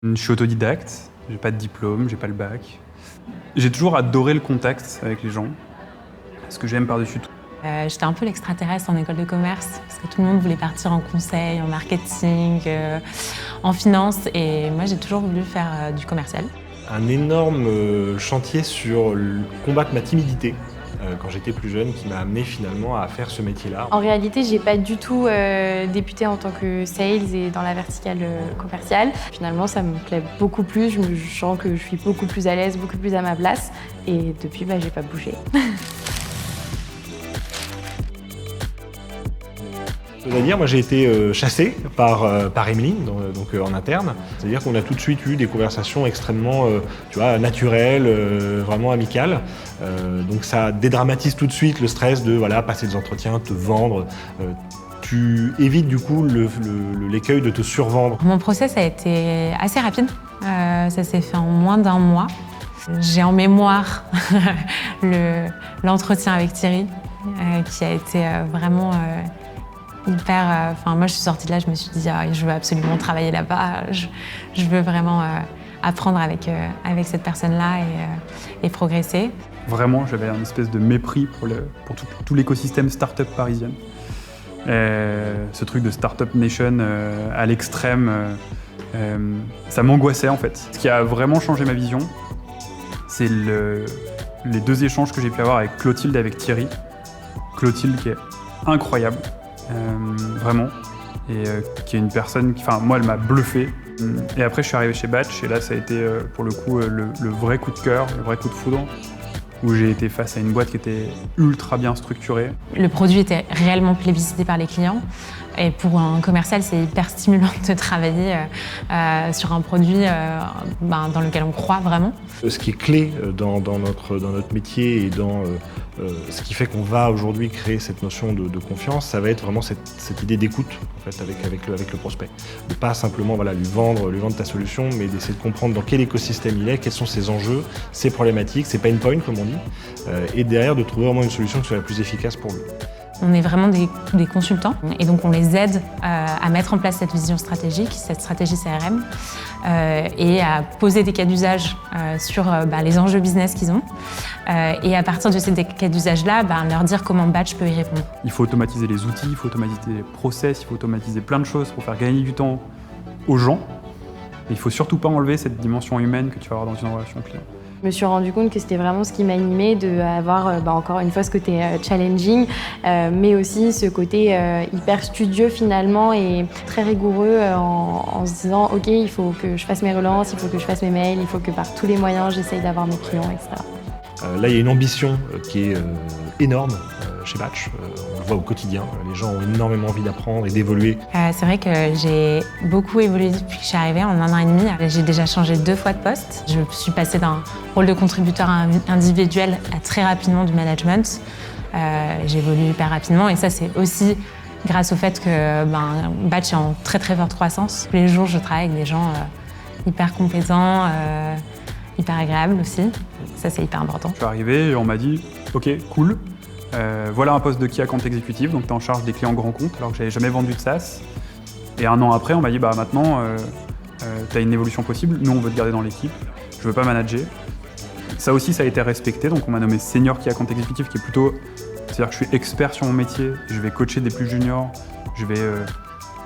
Je suis autodidacte, j'ai pas de diplôme, j'ai pas le bac. J'ai toujours adoré le contact avec les gens, ce que j'aime par-dessus tout. J'étais un peu l'extraterrestre en école de commerce, parce que tout le monde voulait partir en conseil, en marketing, en finance, et moi j'ai toujours voulu faire du commercial. Un énorme chantier sur combattre ma timidité quand j'étais plus jeune qui m'a amené finalement à faire ce métier-là. En réalité, j'ai pas du tout débuté en tant que sales et dans la verticale commerciale. Finalement, ça me plaît beaucoup plus, je sens que je suis beaucoup plus à l'aise, beaucoup plus à ma place, et depuis, j'ai pas bougé. C'est-à-dire, moi j'ai été chassé par Emeline, donc en interne. C'est-à-dire qu'on a tout de suite eu des conversations extrêmement naturelles, vraiment amicales. Donc ça dédramatise tout de suite le stress de passer des entretiens, te vendre. Tu évites du coup l'écueil de te survendre. Mon process a été assez rapide, ça s'est fait en moins d'1 mois. J'ai en mémoire l'entretien avec Thierry, qui a été vraiment hyper... moi, je suis sortie de là, je me suis dit je veux absolument travailler là-bas, je veux vraiment apprendre avec cette personne-là et progresser. Vraiment, j'avais un espèce de mépris pour tout l'écosystème start-up parisienne. Ce truc de start-up nation à l'extrême, ça m'angoissait en fait. Ce qui a vraiment changé ma vision, c'est les 2 échanges que j'ai pu avoir avec Clotilde et avec Thierry. Clotilde qui est incroyable, vraiment, et qui est une personne qui, moi, elle m'a bluffé. Et après, je suis arrivé chez Batch, et là, ça a été pour le coup le vrai coup de cœur, le vrai coup de foudre, où j'ai été face à une boîte qui était ultra bien structurée. Le produit était réellement plébiscité par les clients. Et pour un commercial, c'est hyper stimulant de travailler sur un produit dans lequel on croit vraiment. Ce qui est clé dans notre métier et dans ce qui fait qu'on va aujourd'hui créer cette notion de confiance, ça va être vraiment cette idée d'écoute en fait, avec le prospect. De pas simplement lui vendre ta solution, mais d'essayer de comprendre dans quel écosystème il est, quels sont ses enjeux, ses problématiques, ses pain points comme on dit, et derrière de trouver vraiment une solution qui soit la plus efficace pour lui. On est vraiment des consultants et donc on les aide à mettre en place cette vision stratégique, cette stratégie CRM et à poser des cas d'usage sur les enjeux business qu'ils ont et à partir de ces cas d'usage-là, leur dire comment Batch peut y répondre. Il faut automatiser les outils, il faut automatiser les process, il faut automatiser plein de choses pour faire gagner du temps aux gens. Et il faut surtout pas enlever cette dimension humaine que tu vas avoir dans une relation client. Je me suis rendu compte que c'était vraiment ce qui m'animait, d'avoir encore une fois ce côté challenging, mais aussi ce côté hyper studieux finalement et très rigoureux en se disant ok, il faut que je fasse mes relances, il faut que je fasse mes mails, il faut que par tous les moyens j'essaye d'avoir mes clients, etc. Là, il y a une ambition qui est énorme chez Batch. On le voit au quotidien. Les gens ont énormément envie d'apprendre et d'évoluer. C'est vrai que j'ai beaucoup évolué depuis que je suis arrivée en 1 an et demi. J'ai déjà changé 2 fois de poste. Je suis passée d'un rôle de contributeur individuel à très rapidement du management. J'évolue hyper rapidement et ça, c'est aussi grâce au fait que Batch est en très très forte croissance. Tous les jours, je travaille avec des gens hyper compétents, hyper agréables aussi. Ça, c'est hyper important. Je suis arrivé et on m'a dit « Ok, cool, voilà un poste de key account exécutif, donc tu es en charge des clients grands comptes, alors que j'avais jamais vendu de SaaS. » Et 1 an après, on m'a dit « Maintenant, tu as une évolution possible, nous on veut te garder dans l'équipe, je veux pas manager. » Ça aussi, ça a été respecté, donc on m'a nommé senior key account exécutif, qui est plutôt... C'est-à-dire que je suis expert sur mon métier, je vais coacher des plus juniors, je vais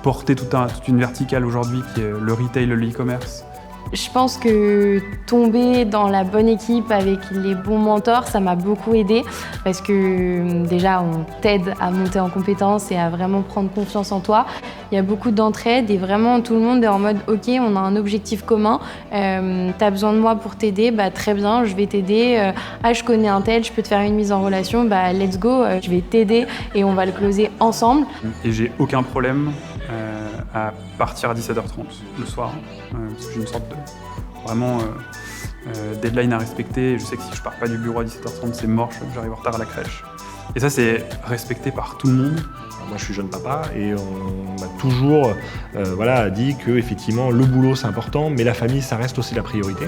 porter toute une verticale aujourd'hui qui est le retail, le e-commerce. Je pense que tomber dans la bonne équipe avec les bons mentors, ça m'a beaucoup aidée parce que déjà, on t'aide à monter en compétences et à vraiment prendre confiance en toi. Il y a beaucoup d'entraide et vraiment tout le monde est en mode « Ok, on a un objectif commun, t'as besoin de moi pour t'aider, très bien, je vais t'aider. Je connais un tel, je peux te faire une mise en relation, let's go, je vais t'aider et on va le closer ensemble. » Et j'ai aucun problème à partir à 17h30 le soir, parce que j'ai une sorte de deadline à respecter. Je sais que si je pars pas du bureau à 17h30, c'est mort, j'arrive en retard à la crèche. Et ça, c'est respecté par tout le monde. moi je suis jeune papa et on m'a toujours dit que effectivement le boulot c'est important, mais la famille ça reste aussi la priorité.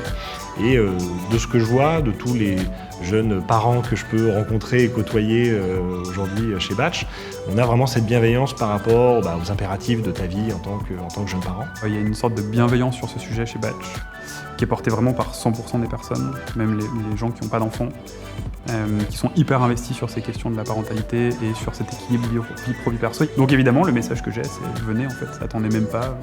Et de ce que je vois, de tous les jeunes parents que je peux rencontrer et côtoyer aujourd'hui chez Batch, on a vraiment cette bienveillance par rapport aux impératifs de ta vie en tant que jeune parent. Il y a une sorte de bienveillance sur ce sujet chez Batch, qui est portée vraiment par 100% des personnes, même les gens qui n'ont pas d'enfants, qui sont hyper investis sur ces questions de la parentalité et sur cet équilibre vie pro-vie perso. Donc évidemment, le message que j'ai, c'est venez en fait, attendez même pas.